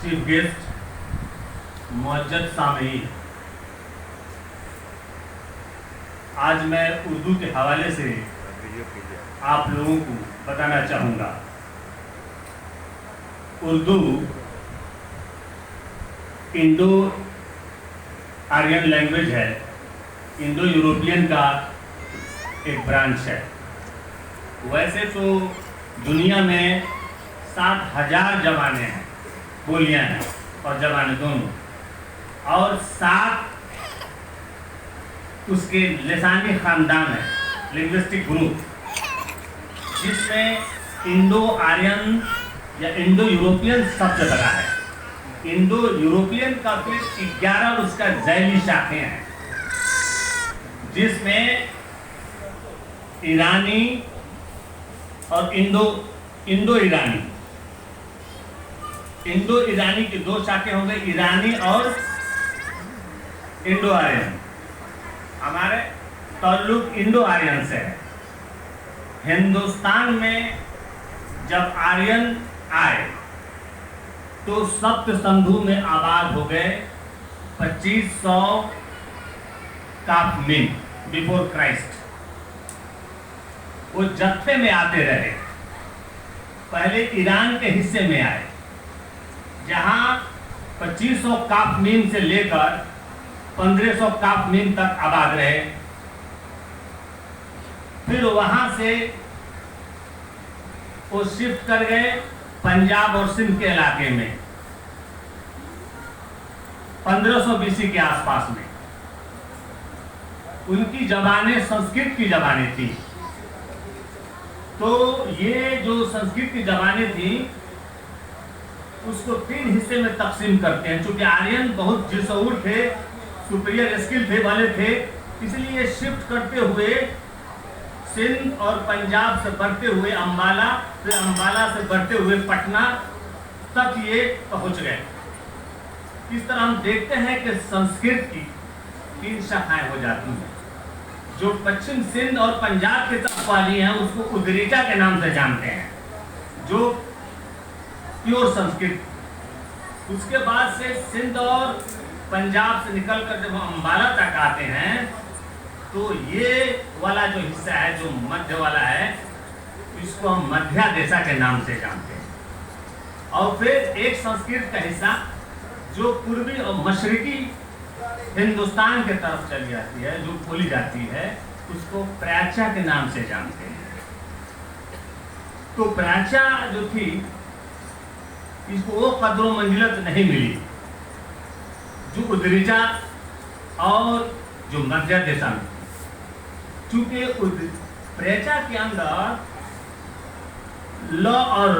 Chief guest, मुअज्जद सामीन, आज मैं उर्दू के हवाले से आप लोगों को बताना चाहूँगा। उर्दू इंडो आर्यन लैंग्वेज है, इंडो यूरोपियन का एक ब्रांच है। वैसे तो दुनिया में 7,000 ज़बानें हैं, बोलियां हैं और ज़बानें दोनों, और 7 उसके लिसानी ख़ानदान है, लिंग्विस्टिक ग्रुप, जिसमें इंडो आर्यन या इंडो यूरोपियन सबसे बड़ा है। इंडो यूरोपियन का फिर 11 उसका ज़ैली शाखें हैं, जिसमें ईरानी और इंडो ईरानी की 2 शाखें हो गई, ईरानी और इंडो आर्यन। हमारे ताल्लुक इंडो आर्यन से है। हिंदुस्तान में जब आर्यन आए तो सप्त सिंधु में आबाद हो गए 2500 काफमिन बिफोर क्राइस्ट। वो जत्थे में आते रहे। पहले ईरान के हिस्से में आए, जहां 2500 काफमिन से लेकर 1500 काफमिन तक आबाद रहे। फिर वहां से वो शिफ्ट कर गए पंजाब और सिंध के इलाके में 1500 बीसी के आसपास में। उनकी जबानें संस्कृत की जबानें थी। तो ये जो संस्कृत की जबानें थी उसको 3 हिस्से में तकसीम करते हैं। चूंकि आर्यन बहुत जिसौर थे, सुपीरियर स्किल थे वाले थे, इसलिए शिफ्ट करते हुए सिंध और पंजाब से बढ़ते हुए अंबाला, फिर अंबाला से बढ़ते हुए पटना तक ये पहुंच गए। इस तरह हम देखते हैं कि संस्कृत की 3 शाखाएं हो जाती हैं। जो पश्चिम सिंध और पंजाब के तरफ वाली हैं उसको उद्रिजा के नाम से जानते हैं, जो प्योर संस्कृत। उसके बाद से सिंध और पंजाब से निकलकर जब हम अंबाला तक आते हैं तो ये वाला जो हिस्सा है, जो मध्य वाला है, इसको हम मध्यादेशा के नाम से जानते हैं। और फिर एक संस्कृत का हिस्सा जो पूर्वी और मशरकी हिंदुस्तान के तरफ चली जाती है, जो बोली जाती है, उसको प्राच्या के नाम से जानते हैं। तो प्राच्या जो थी, इसको वो कदर मंजिलत नहीं मिली जो उद्रिजा और जो मध्यदेशा में। चूंकि प्राच्या के अंदर ल और र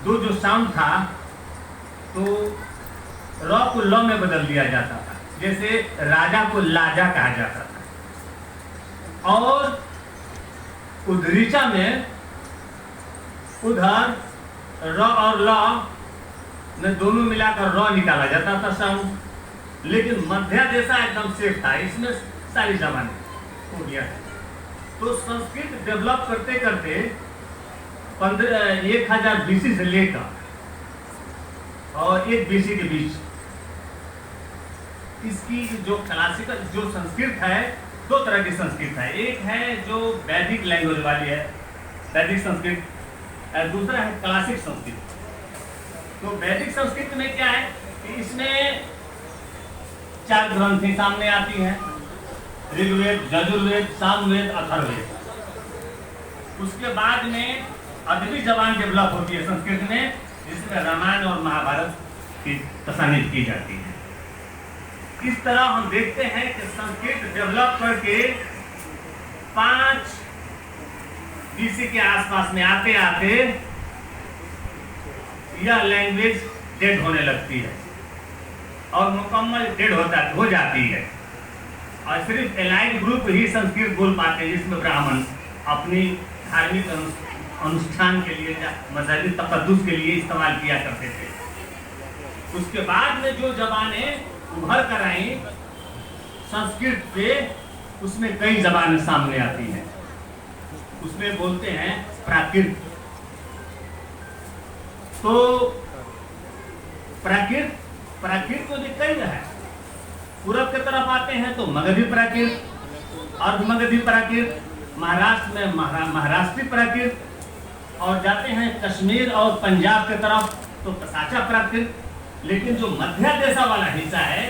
2 जो साउंड था, तो र को ल में बदल दिया जाता था, जैसे राजा को लाजा कहा जाता था। और उद्रिचा में उधर र और ल में दोनों मिलाकर र निकाला जाता था साउंड। लेकिन मध्यादेशा एकदम सेफ था, इसमें सारी जबानें हो गया। तो संस्कृत डेवलप करते करते 1000 बीसी से लेकर और 1 बीसी के बीच इसकी जो क्लासिकल जो संस्कृत है, 2 तरह की संस्कृत है। एक है जो वैदिक लैंग्वेज वाली है, वैदिक संस्कृत, और दूसरा है क्लासिक संस्कृत। तो वैदिक संस्कृत में क्या है कि इसमें 4 ग्रंथें सामने आती हैं, ऋग्वेद, यजुर्वेद, सामवेद, अथर्ववेद। उसके बाद में अदबी जबान डेवलप होती है संस्कृत में, जिसमें रामायण और महाभारत की तसानीफ की जाती है। इस तरह हम देखते हैं कि संस्कृत डेवलप करके 5 बीसी के आसपास में आते आते यह लैंग्वेज डेड होने लगती है और मुकम्मल डेड हो जाती है। और सिर्फ एलाइड ग्रुप ही संस्कृत बोल पाते हैं, जिसमें ब्राह्मण अपनी धार्मिक अनुष्ठान के लिए, मजहबी तकद्दुस के लिए इस्तेमाल किया करते थे। उसके बाद में जो जबानें उभर कर आई संस्कृत पे, उसमें कई जबानें सामने आती हैं। उसमें बोलते हैं प्राकृत। तो प्राकृत प्राकृत को कई है। पूरब की तरफ आते हैं तो मगधी प्राकृत, अर्धमगधी प्राकृत, महाराष्ट्र में महाराष्ट्री प्राकृत, और जाते हैं कश्मीर और पंजाब की तरफ तो कसाचा प्राकृत। लेकिन जो मध्य देशा वाला हिस्सा है